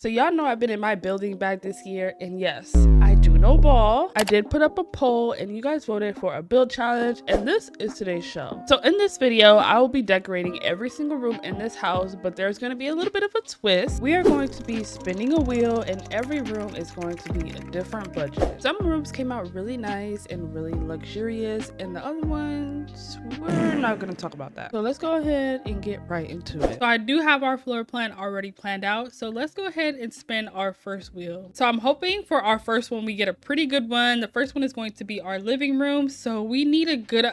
So y'all know I've been in my building bag this year, and yes, I do know ball. I did put up a poll and you guys voted for a build challenge, and this is today's show. So in this video, I will be decorating every single room in this house, but there's going to be a little bit of a twist. We are going to be spinning a wheel and every room is going to be a different budget. Some rooms came out really nice and really luxurious, and the other ones, we're not going to talk about that. So let's go ahead and get right into it. So I do have our floor plan already planned out, so let's go ahead and spin our first wheel. So I'm hoping for our first one we get a pretty good one. The first one is going to be our living room, so we need a good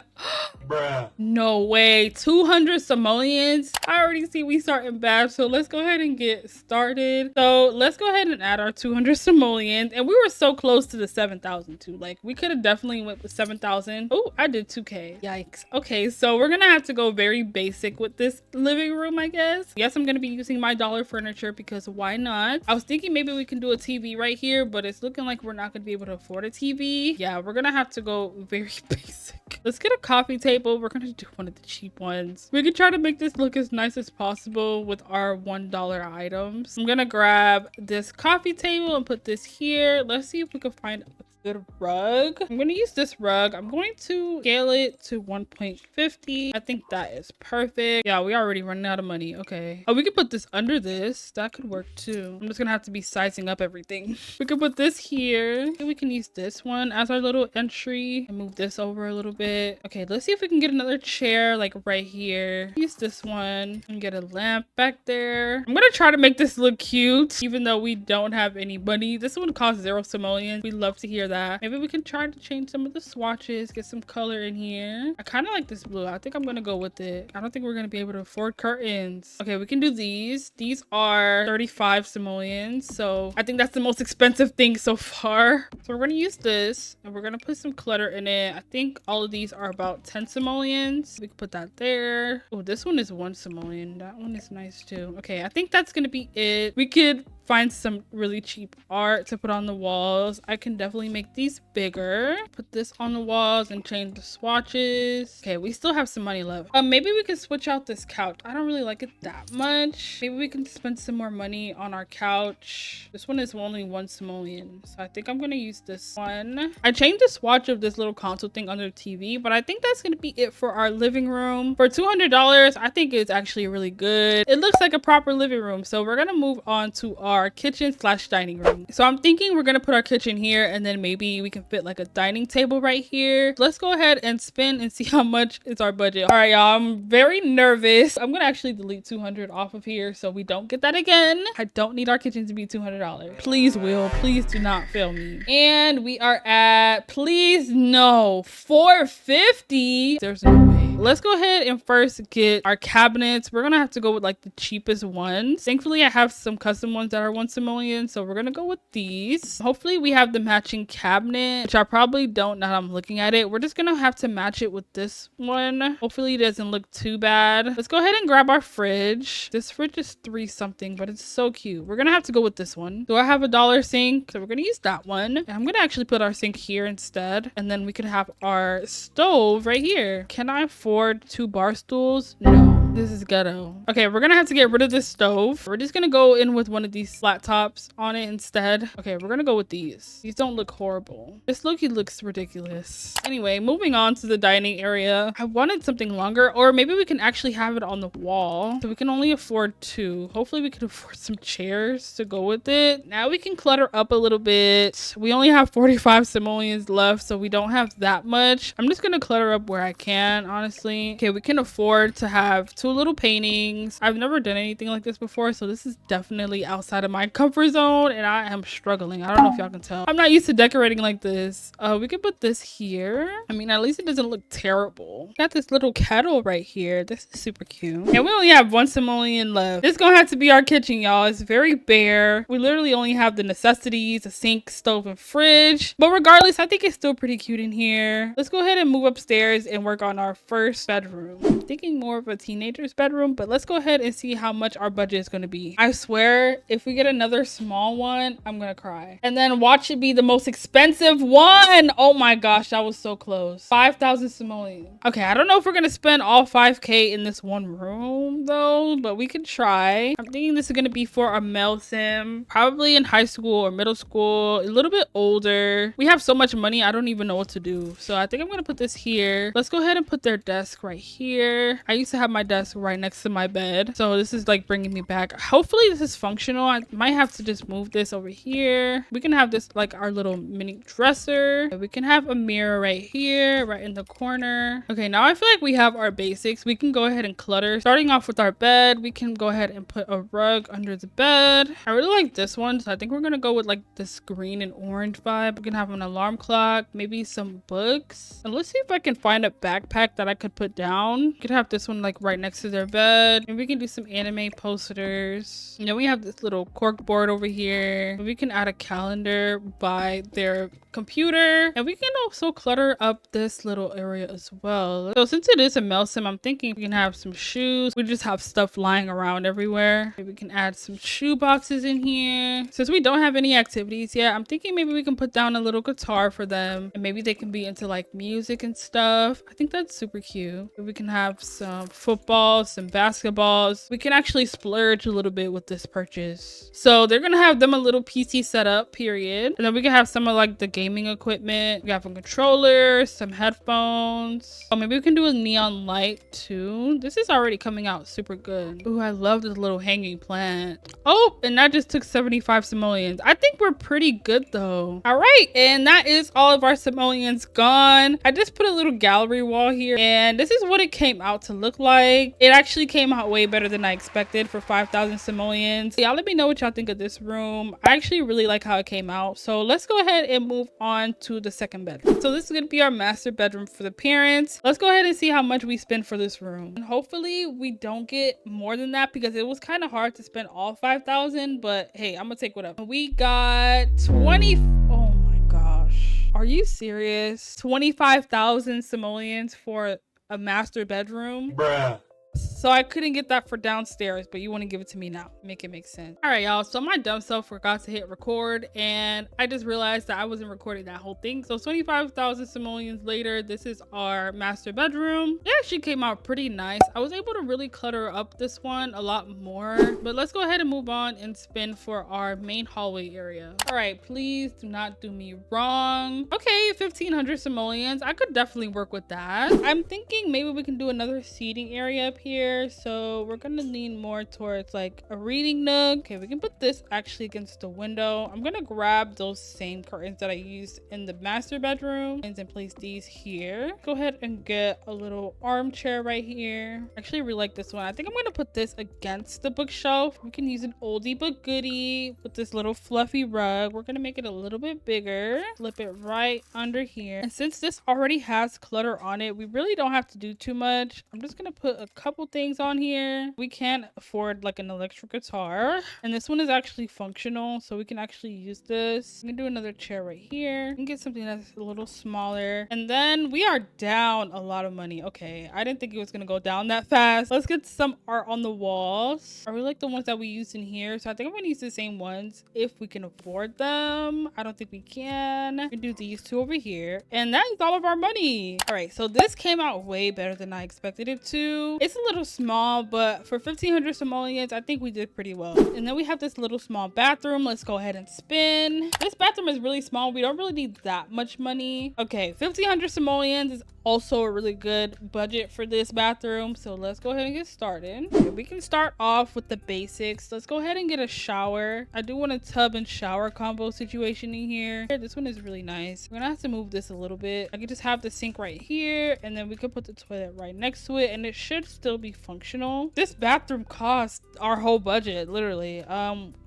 Bruh. No way, 200 simoleons. I already see we starting bad, so let's go ahead and get started. So let's go ahead and add our 200 simoleons, and we were so close to the 7,000 too. Like, we could have definitely went with 7,000. Oh, I did 2k. Yikes. Okay, so we're gonna have to go very basic with this living room, I guess. Yes, I'm gonna be using my dollar furniture because why not? I was thinking maybe we can do a TV right here, but it's looking like we're not gonna be able to afford a TV. Yeah, we're gonna have to go very basic. Let's get a coffee table. We're gonna do one of the cheap ones. We can try to make this look as nice as possible with our $1 items. I'm gonna grab this coffee table and put this here. Let's see if we can find a good rug. I'm going to use this rug. I'm going to scale it to 1.50. I think that is perfect. Yeah, we already running out of money. Okay. Oh, we could put this under this. That could work too. I'm just gonna have to be sizing up everything. We could put this here. We can use this one as our little entry and move this over a little bit. Okay, let's see if we can get another chair like right here. Use this one and get a lamp back there. I'm gonna try to make this look cute even though we don't have any money. This one costs 0 simoleons. We love to hear that. Maybe we can try to change some of the swatches, get some color in here. I kind of like this blue. I think I'm gonna go with it. I don't think we're gonna be able to afford curtains. Okay, we can do these. These are 35 simoleons, so I think that's the most expensive thing so far. So we're gonna use this and we're gonna put some clutter in it. I think all of these are about 10 simoleons. We can put that there. Oh, this one is 1 simoleon. That one is nice too. Okay, I think that's gonna be it. We could find some really cheap art to put on the walls. I can definitely make these bigger. Put this on the walls and change the swatches. Okay, we still have some money left. Maybe we can switch out this couch. I don't really like it that much. Maybe we can spend some more money on our couch. This one is only 1 simoleon, so I think I'm gonna use this one. I changed the swatch of this little console thing under the TV, but I think that's gonna be it for our living room. For $200, I think it's actually really good. It looks like a proper living room, so we're gonna move on to our kitchen / dining room. So I'm thinking we're gonna put our kitchen here, and then maybe we can fit like a dining table right here. Let's go ahead and spin and see how much is our budget. All right, y'all, I'm very nervous. I'm gonna actually delete 200 off of here so we don't get that again. I don't need our kitchen to be $200. Please, Will, please do not fail me. And we are at, please no, 450. There's no way. Let's go ahead and first get our cabinets. We're gonna have to go with like the cheapest ones. Thankfully, I have some custom ones that are 1 simoleon, so we're gonna go with these. Hopefully we have the matching cabinet, which I probably don't now that I'm looking at it. We're just gonna have to match it with this one. Hopefully it doesn't look too bad. Let's go ahead and grab our fridge. This fridge is 3 something, but it's so cute. We're gonna have to go with this one. Do I have a dollar sink? So we're gonna use that one. And I'm gonna actually put our sink here instead, and then we could have our stove right here. Can I afford 2 bar stools? No. This is ghetto. Okay, we're gonna have to get rid of this stove. We're just gonna go in with one of these flat tops on it instead. Okay, we're gonna go with these. These don't look horrible. This Loki looks ridiculous. Anyway, moving on to the dining area. I wanted something longer, or maybe we can actually have it on the wall. So we can only afford 2. Hopefully we can afford some chairs to go with it. Now we can clutter up a little bit. We only have 45 simoleons left, so we don't have that much. I'm just gonna clutter up where I can, honestly. Okay, we can afford to have 2 little paintings. I've never done anything like this before, so this is definitely outside of my comfort zone, and I am struggling. I don't know if y'all can tell. I'm not used to decorating like this. We can put this here. I mean, at least it doesn't look terrible. Got this little kettle right here. This is super cute. And we only have 1 simoleon left. This is gonna have to be our kitchen, y'all. It's very bare. We literally only have the necessities: a sink, stove, and fridge. But regardless, I think it's still pretty cute in here. Let's go ahead and move upstairs and work on our first bedroom. I'm thinking more of a teenage teenager's bedroom, but let's go ahead and see how much our budget is going to be. I swear, if we get another small one, I'm going to cry. And then watch it be the most expensive one. Oh my gosh, that was so close. 5,000 simoleons. Okay, I don't know if we're going to spend all 5K in this one room though, but we can try. I'm thinking this is going to be for a male sim, probably in high school or middle school, a little bit older. We have so much money, I don't even know what to do. So I think I'm going to put this here. Let's go ahead and put their desk right here. I used to have my desk right next to my bed, so this is like bringing me back. Hopefully this is functional. I might have to just move this over here. We can have this like our little mini dresser. We can have a mirror right here, right in the corner. Okay, now I feel like we have our basics. We can go ahead and clutter. Starting off with our bed, we can go ahead and put a rug under the bed. I really like this one, so I think we're gonna go with like this green and orange vibe. We can have an alarm clock, maybe some books, and let's see if I can find a backpack that I could put down. We could have this one like right next to their bed, and we can do some anime posters. You know, we have this little cork board over here. We can add a calendar by their computer, and we can also clutter up this little area as well. So since it is a male sim, I'm thinking we can have some shoes. We just have stuff lying around everywhere. Maybe we can add some shoe boxes in here. Since we don't have any activities yet, I'm thinking maybe we can put down a little guitar for them, and maybe they can be into like music and stuff. I think that's super cute. We can have some football, some basketballs. We can actually splurge a little bit with this purchase. So they're gonna have them a little PC setup, period. And then we can have some of like the gaming equipment. We have a controller, some headphones. Oh, maybe we can do a neon light too. This is already coming out super good. Ooh, I love this little hanging plant. Oh, and that just took 75 simoleons. I think we're pretty good though. All right, and that is all of our simoleons gone. I just put a little gallery wall here, and this is what it came out to look like. It actually came out way better than I expected for 5,000 simoleons. Y'all let me know what y'all think of this room. I actually really like how it came out. So let's go ahead and move on to the second bedroom. So this is gonna be our master bedroom for the parents. Let's go ahead and see how much we spend for this room. And hopefully we don't get more than that, because it was kind of hard to spend all 5,000, but hey, I'm gonna take whatever. We got 20. Oh my gosh. Are you serious? 25,000 simoleons for a master bedroom? Bruh. So I couldn't get that for downstairs, but you want to give it to me now. Make it make sense. All right, y'all. So my dumb self forgot to hit record, and I just realized that I wasn't recording that whole thing. So 25,000 simoleons later, this is our master bedroom. It actually came out pretty nice. I was able to really clutter up this one a lot more, but let's go ahead and move on and spin for our main hallway area. All right, please do not do me wrong. Okay, 1,500 simoleons. I could definitely work with that. I'm thinking maybe we can do another seating area up here. So we're gonna lean more towards like a reading nook. Okay, we can put this actually against the window. I'm gonna grab those same curtains that I used in the master bedroom and then place these here. Go ahead and get a little armchair right here. Actually, I really like this one. I think I'm gonna put this against the bookshelf. We can use an oldie but goodie with this little fluffy rug. We're gonna make it a little bit bigger. Flip it right under here. And since this already has clutter on it, we really don't have to do too much. I'm just gonna put a couple things on here. We can't afford like an electric guitar, and this one is actually functional, so we can actually use this. We can do another chair right here. We can get something that's a little smaller, and then we are down a lot of money. Okay, I didn't think it was gonna go down that fast. Let's get some art on the walls. Are we like the ones that we used in here? So I think I'm gonna use the same ones if we can afford them. I don't think we can. We can do these two over here, and that is all of our money. All right, so this came out way better than I expected it to. It's a little small, but for 1,500 simoleons, I think we did pretty well. And then we have this little small bathroom. Let's go ahead and spin. This bathroom is really small. We don't really need that much money. Okay, 1,500 simoleons is also a really good budget for this bathroom, so let's go ahead and get started. Okay, we can start off with the basics. Let's go ahead and get a shower. I do want a tub and shower combo situation in here. This one is really nice. We're gonna have to move this a little bit. I could just have the sink right here, and then we could put the toilet right next to it, and it should still be functional. This bathroom costs our whole budget, literally.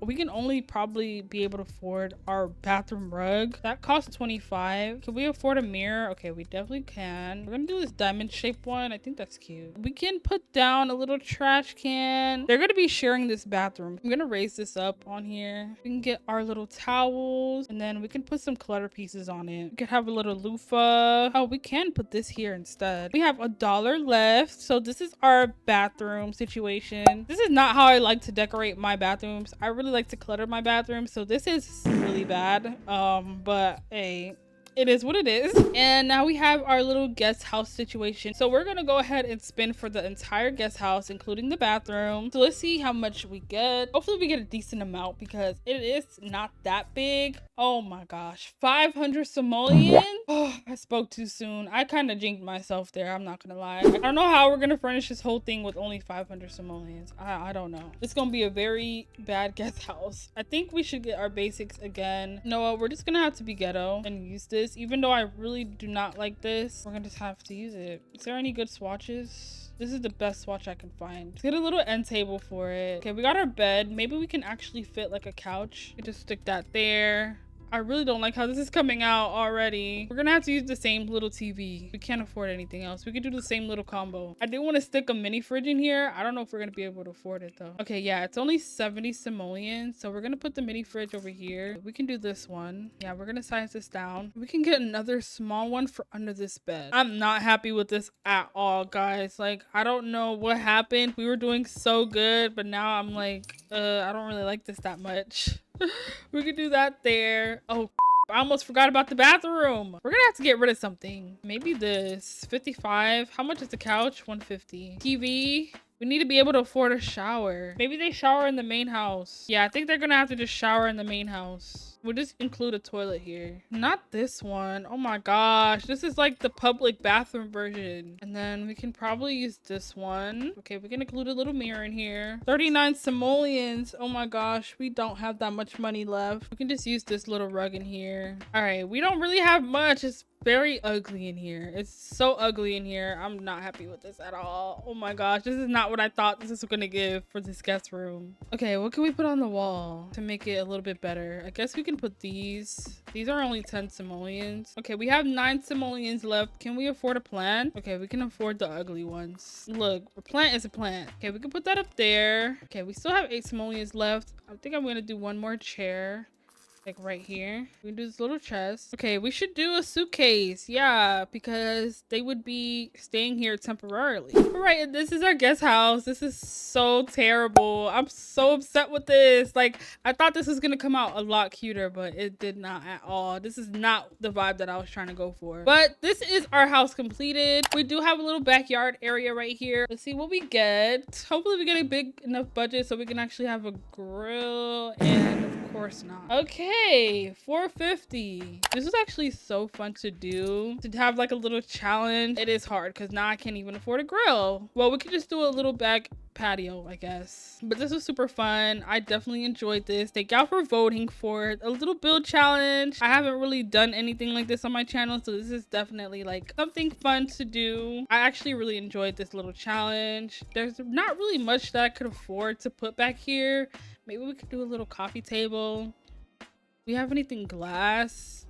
We can only probably be able to afford our bathroom rug. That costs 25. Can we afford a mirror? Okay, we definitely can. plan. We're gonna do this diamond shaped one. I think that's cute. We can put down a little trash can. They're gonna be sharing this bathroom. I'm gonna raise this up on here. We can get our little towels, and then we can put some clutter pieces on it. We could have a little loofah. Oh, we can put this here instead. We have $1 left. So this is our bathroom situation. This is not how I like to decorate my bathrooms. I really like to clutter my bathroom, so this is really bad. But hey, it is what it is. And now we have our little guest house situation. So we're gonna go ahead and spin for the entire guest house, including the bathroom. So let's see how much we get. Hopefully we get a decent amount because it is not that big. Oh my gosh, 500 simoleons. Oh, I spoke too soon. I kind of jinked myself there, I'm not gonna lie. I don't know how we're gonna furnish this whole thing with only 500 simoleons. I don't know. It's gonna be a very bad guest house. I think we should get our basics again. No, we're just gonna have to be ghetto and use this. Even though I really do not like this, we're gonna just have to use it. Is there any good swatches? This is the best swatch I can find. Let's get a little end table for it. Okay, we got our bed. Maybe we can actually fit like a couch. We just stick that there. I really don't like how this is coming out already. We're gonna have to use the same little TV. We can't afford anything else. We could do the same little combo. I do want to stick a mini fridge in here. I don't know if we're gonna be able to afford it though. Okay, yeah, it's only 70 simoleons. So we're gonna put the mini fridge over here. We can do this one. Yeah, we're gonna size this down. We can get another small one for under this bed. I'm not happy with this at all, guys. Like, I don't know what happened. We were doing so good, but now I'm like, I don't really like this that much. We could do that there. Oh, I almost forgot about the bathroom. We're gonna have to get rid of something. Maybe this 55. How much is the couch? 150. TV. We need to be able to afford a shower. Maybe they shower in the main house. Yeah, I think they're gonna have to just shower in the main house. We'll just include a toilet here. Not this one. Oh my gosh. This is like the public bathroom version. And then we can probably use this one. Okay, we can include a little mirror in here. 39 simoleons. Oh my gosh. We don't have that much money left. We can just use this little rug in here. All right, we don't really have much. It's very ugly in here. It's so ugly in here. I'm not happy with this at all. Oh my gosh, this is not what I thought this was gonna give for this guest room. Okay, what can we put on the wall to make it a little bit better? I guess we can put these. These are only 10 simoleons. Okay, we have 9 simoleons left. Can we afford a plant? Okay, we can afford the ugly ones. Look, a plant is a plant. Okay, we can put that up there. Okay, we still have 8 simoleons left. I think I'm gonna do one more chair. Like right here. We can do this little chest. Okay, we should do a suitcase. Yeah, because they would be staying here temporarily. All right, and this is our guest house. This is so terrible. I'm so upset with this. Like, I thought this was gonna come out a lot cuter, but it did not at all. This is not the vibe that I was trying to go for. But this is our house completed. We do have a little backyard area right here. Let's see what we get. Hopefully we get a big enough budget so we can actually have a grill, and of course not. Okay, 450. This is actually so fun to do, to have like a little challenge. It is hard because now I can't even afford a grill. Well, we could just do a little back patio, I guess. But this was super fun. I definitely enjoyed this. Thank y'all for voting for a little build challenge. I haven't really done anything like this on my channel, so this is definitely like something fun to do. I actually really enjoyed this little challenge. There's not really much that I could afford to put back here. Maybe we could do a little coffee table. We have anything glass?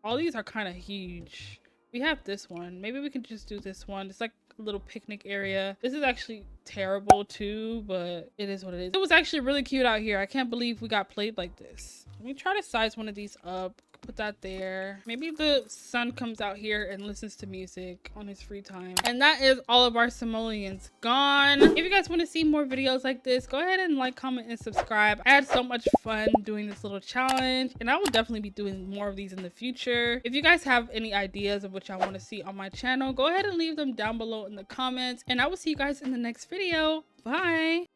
All these are kind of huge. We have this one. Maybe we can just do this one. It's like a little picnic area. This is actually terrible too, but it is what it is. It was actually really cute out here. I can't believe we got played like this. Let me try to size one of these up. Put that there. Maybe the son comes out here and listens to music on his free time. And that is all of our simoleons gone. If you guys want to see more videos like this, go ahead and like, comment, and subscribe. I had so much fun doing this little challenge, and I will definitely be doing more of these in the future. If you guys have any ideas of what y'all want to see on my channel, go ahead and leave them down below in the comments, and I will see you guys in the next video. Bye.